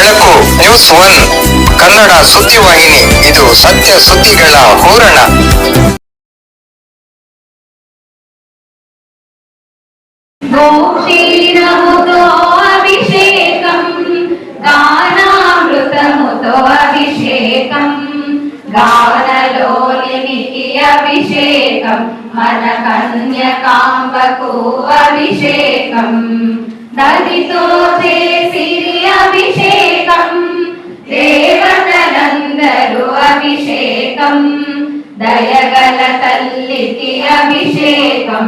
ಬೆಳಕು news one Kannada ಸುದ್ದಿವಾಹಿನಿ. ಇದು ಸತ್ಯ ಸುದ್ದಿಗಳ ಹೂರಣ. క్షీరముతో అభిషేకం, గానామృతముతో అభిషేకం, గానలోలినికి అభిషేకం, మన కన్యకాంబకు అభిషేకం, దదితో చేసిరి అభిషేకం, దేవతలందరూ అభిషేకం, దయగల తల్లికి అభిషేకం,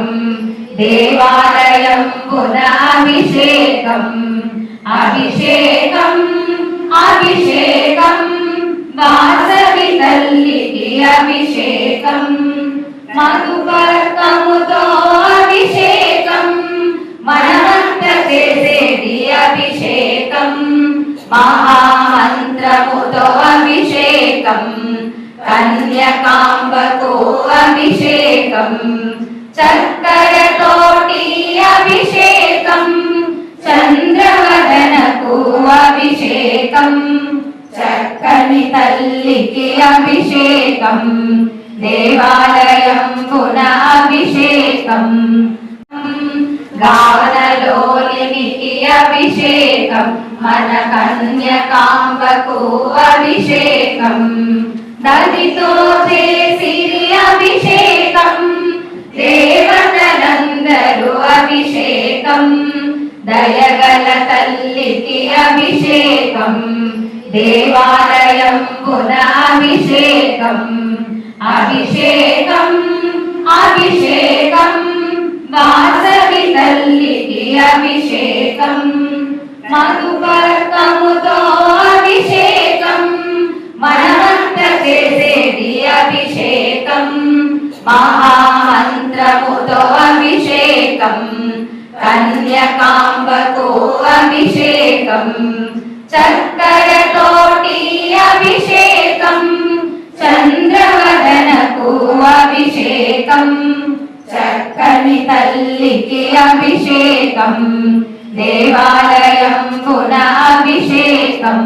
దేవాలయం పునఃఅభిషేకం, అభిషేకం అభిషేకం, వాసవి తల్లికి అభిషేకం, మధుపర్కముతో అభిషేకం, మనమంత చేసేది అభిషేకం, మహామంత్రముతో అభిషేకం, కన్యకాంబకు అభిషేకం, చక్కరతోటి అభిషేకం, చంద్రవదనకు అభిషేకం, చక్కని తల్లికి అభిషేకం, దేవాలయం పునఃఅభిషేకం, గానలోలినికి అభిషేకం, మన కన్యకాంబకు అభిషేకం, దదితో చేసిరి అభిషేకం, దేవతలందరూ అభిషేకం, దయగల తల్లికి అభిషేకం, దేవాలయం పునఃఅభిషేకం, అభిషేకం అభిషేకం, వాసవి తల్లికి అభిషేకం, మధుపర్కముతో అభిషేకం, మనమంత చేసేది అభిషేకం, మహామంత్రముతో అభిషేకం, కన్యకాంబకు అభిషేకం, చక్కరతోటి అభిషేకం, చంద్రవదనకు అభిషేకం, చక్కని తల్లికి అభిషేకం, దేవాలయం పునఃఅభిషేకం,